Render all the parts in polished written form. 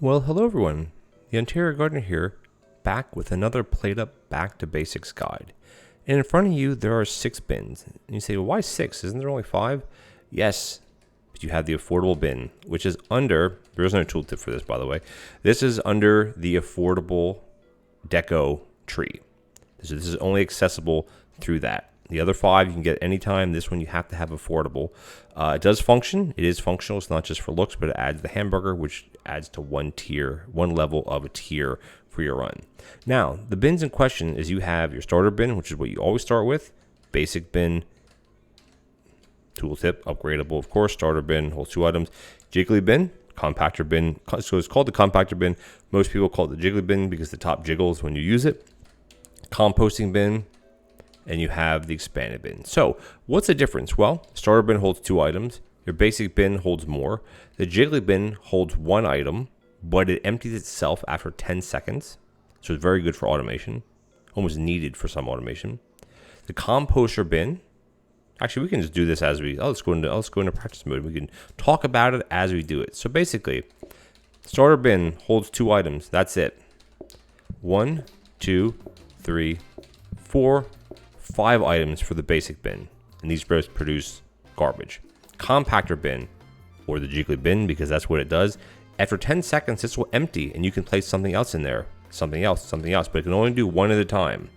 Well, hello everyone. The Ontario Gardener here, back with another PlateUp Back to Basics guide. And in front of you, there are 6 bins. And you say, well, why 6? Isn't there only 5? Yes, but you have the affordable bin, which is under, there is no tooltip for this, by the way. This is under the affordable deco tree. So this is only accessible through that. The other 5 you can get anytime. This one you have to have affordable. It does function. It is functional. It's not just for looks, but it adds the hamburger, which adds to one level of a tier for your run. Now, the bins in question is you have your starter bin, which is what you always start with. Basic bin, tooltip, upgradable, of course. Starter bin holds 2 items. Jiggly bin, compactor bin. So it's called the compactor bin. Most people call it the jiggly bin because the top jiggles when you use it. Composting bin, and you have the expanded bin. So what's the difference? Well, starter bin holds 2 items. Your basic bin holds more. The jiggly bin holds 1 item, but it empties itself after 10 seconds. So it's very good for automation, almost needed for some automation. The composter bin, actually we can just do this as we, let's go into practice mode. We can talk about it as we do it. So basically, starter bin holds 2 items. That's it. 1, 2, 3, 4, 5 items for the basic bin, and these both produce garbage. Compactor bin, or the jiggly bin, because that's what it does. After 10 seconds, this will empty, and you can place something else in there, something else, but it can only do 1 at a time.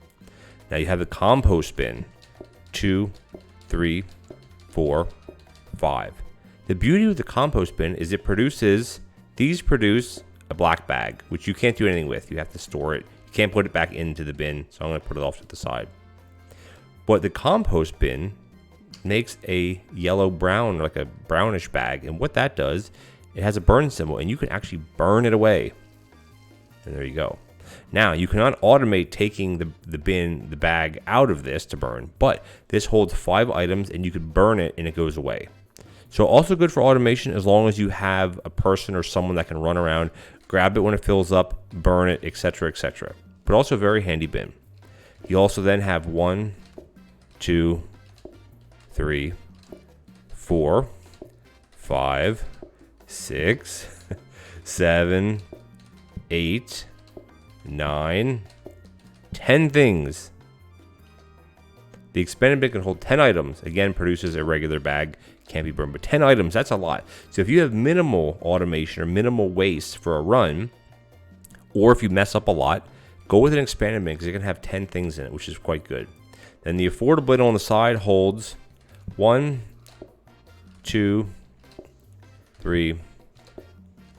Now you have the compost bin, 2, 3, 4, 5. The beauty with the compost bin is these produce a black bag, which you can't do anything with. You have to store it. You can't put it back into the bin, so I'm going to put it off to the side. But the compost bin makes a yellow-brown, like a brownish bag. And what that does, it has a burn symbol, and you can actually burn it away. And there you go. Now, you cannot automate taking the bag out of this to burn, but this holds 5 items, and you can burn it, and it goes away. So also good for automation as long as you have a person or someone that can run around, grab it when it fills up, burn it, etc., etc. But also a very handy bin. You also then have 1, 2, 3, 4, 5, 6, 7, 8, 9, 10 things. The expanded bin can hold 10 items. Again, produces a regular bag, can't be burned, but 10 items, that's a lot. So if you have minimal automation or minimal waste for a run, or if you mess up a lot, go with an expanded bin because it can have 10 things in it, which is quite good. Then the affordable bin on the side holds 1, 2, 3,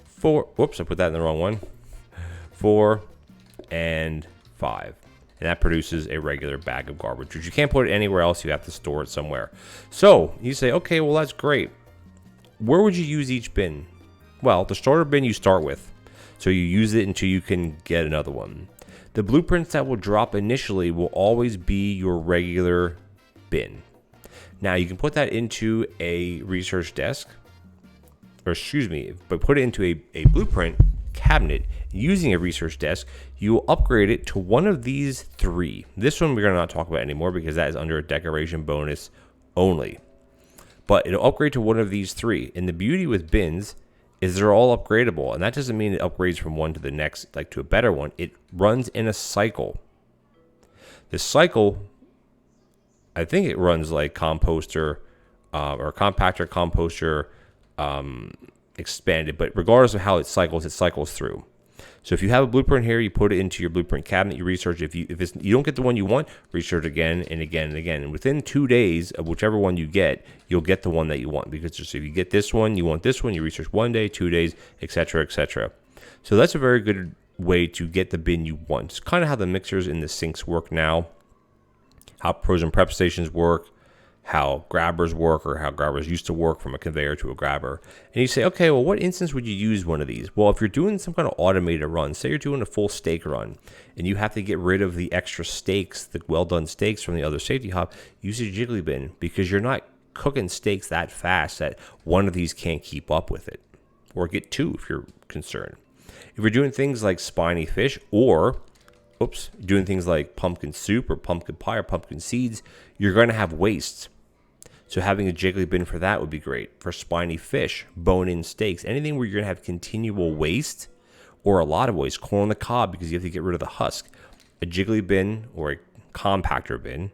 4. Whoops, I put that in the wrong one. 4 and 5. And that produces a regular bag of garbage, which you can't put it anywhere else. You have to store it somewhere. So you say, okay, well, that's great. Where would you use each bin? Well, the starter bin you start with. So you use it until you can get another one. The blueprints that will drop initially will always be your regular bin. Now you can put that into a research desk, but put it into a blueprint cabinet using a research desk. You will upgrade it to one of these 3. This one we're going to not talk about anymore because that is under a decoration bonus only. But it'll upgrade to one of these 3. And the beauty with bins is they're all upgradable, and that doesn't mean it upgrades from one to the next, like to a better one. It runs in a cycle. This cycle, I think it runs like composter or compactor, composter, expanded, but regardless of how it cycles through. So if you have a blueprint here, you put it into your blueprint cabinet, you research. If you don't get the one you want, research again and again and again. And within 2 days of whichever one you get, you'll get the one that you want. Because if you get this one, you want this one, you research 1 day, 2 days, etc., etc. So that's a very good way to get the bin you want. It's kind of how the mixers in the sinks work now, how pros and prep stations work, how grabbers work, or how grabbers used to work from a conveyor to a grabber. And you say, okay, well, what instance would you use one of these? Well, if you're doing some kind of automated run, say you're doing a full steak run, and you have to get rid of the extra steaks, the well-done steaks from the other safety hob, use a jiggly bin because you're not cooking steaks that fast that one of these can't keep up with it. Or get 2 if you're concerned. If you're doing things like spiny fish or doing things like pumpkin soup or pumpkin pie or pumpkin seeds, you're going to have waste. So having a jiggly bin for that would be great. For spiny fish, bone-in steaks, anything where you're going to have continual waste, or a lot of ways, corn on the cob because you have to get rid of the husk. A jiggly bin or a compactor bin,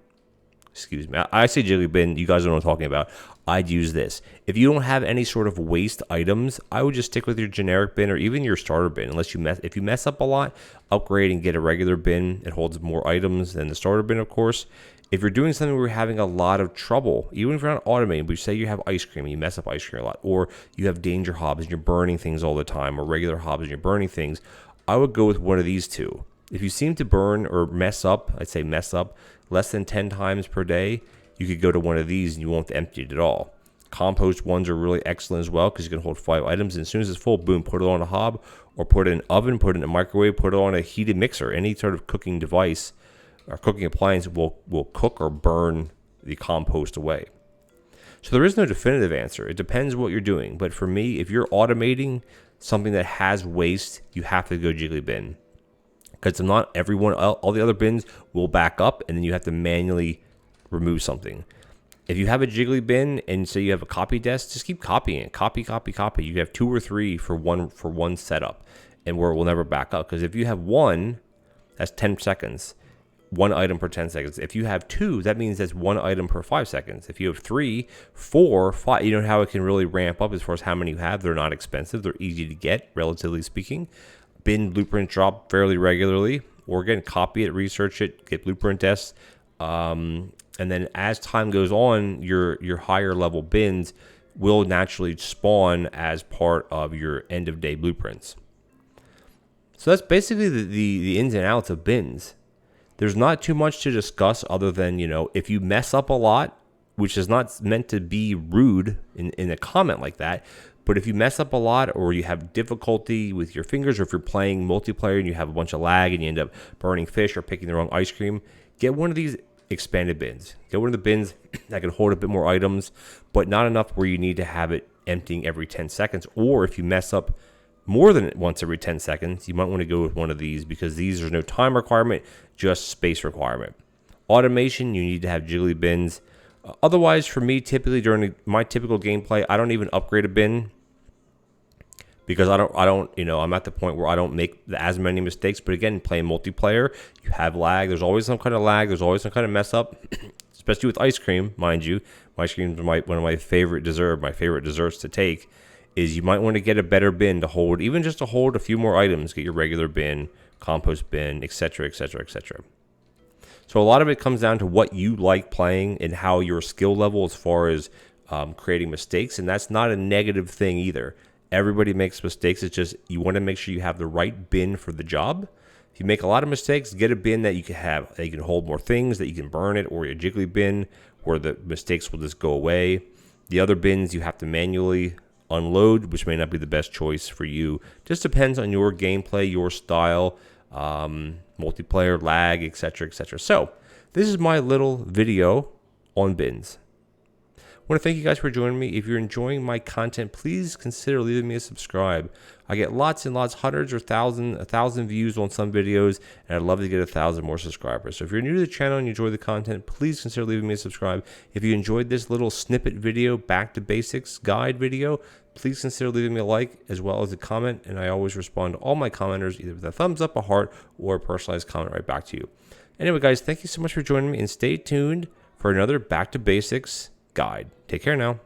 excuse me, I say jiggly bin, you guys know what I'm talking about. I'd use this. If you don't have any sort of waste items, I would just stick with your generic bin or even your starter bin. Unless if you mess up a lot, upgrade and get a regular bin. It holds more items than the starter bin, of course. If you're doing something where you're having a lot of trouble, even if you're not automating, but you say you have ice cream and you mess up ice cream a lot, or you have danger hobs and you're burning things all the time, or regular hobs and you're burning things, I would go with one of these two. If you seem to burn or mess up, I'd say mess up less than 10 times per day, you could go to one of these and you won't have to empty it at all. Compost ones are really excellent as well because you can hold 5 items, and as soon as it's full, boom, put it on a hob or put it in an oven, put it in a microwave, put it on a heated mixer. Any sort of cooking device or cooking appliance will cook or burn the compost away. So there is no definitive answer. It depends what you're doing. But for me, if you're automating something that has waste, you have to go jiggly bin. Because not everyone, all the other bins will back up, and then you have to manually remove something. If you have a jiggly bin and say you have a copy desk, just keep copying it. Copy. You have 2 or 3 for one setup, and where it will never back up. Because if you have one, that's 10 seconds. 1 item per 10 seconds. If you have 2, that means that's 1 item per 5 seconds. If you have 3, 4, 5, you know how it can really ramp up as far as how many you have. They're not expensive. They're easy to get, relatively speaking. Bin blueprint drop fairly regularly, or again, copy it, research it, get blueprint tests. And then as time goes on, your higher level bins will naturally spawn as part of your end of day blueprints. So that's basically the ins and outs of bins. There's not too much to discuss other than, if you mess up a lot, which is not meant to be rude in a comment like that, but if you mess up a lot or you have difficulty with your fingers, or if you're playing multiplayer and you have a bunch of lag and you end up burning fish or picking the wrong ice cream, get one of these expanded bins. Get one of the bins that can hold a bit more items, but not enough where you need to have it emptying every 10 seconds. Or if you mess up more than once every 10 seconds, you might want to go with one of these, because these, there's no time requirement, just space requirement. Automation, you need to have jiggly bins. Otherwise, for me, typically during my typical gameplay, I don't even upgrade a bin, because I don't, I'm at the point where I don't make as many mistakes. But again, playing multiplayer, you have lag. There's always some kind of lag. There's always some kind of mess up, especially with ice cream, mind you. Ice cream is one of my favorite desserts to take. Is you might want to get a better bin to hold, even just to hold a few more items. Get your regular bin, compost bin, etc., etc., etc. So a lot of it comes down to what you like playing and how your skill level as far as creating mistakes. And that's not a negative thing either. Everybody makes mistakes. It's just you want to make sure you have the right bin for the job. If you make a lot of mistakes, get a bin that you can have, that you can hold more things, that you can burn it, or a jiggly bin where the mistakes will just go away. The other bins you have to manually unload, which may not be the best choice for you. Just depends on your gameplay, your style, multiplayer, lag, etc., etc. So this is my little video on bins. I want to thank you guys for joining me. If you're enjoying my content, please consider leaving me a subscribe. I get lots and lots, hundreds or 1,000 views on some videos, and I'd love to get 1,000 more subscribers. So if you're new to the channel and you enjoy the content, please consider leaving me a subscribe. If you enjoyed this little snippet video, back to basics guide video, please consider leaving me a like as well as a comment, and I always respond to all my commenters either with a thumbs up, a heart, or a personalized comment right back to you. Anyway, guys, thank you so much for joining me, and stay tuned for another back to basics guide. Take care now.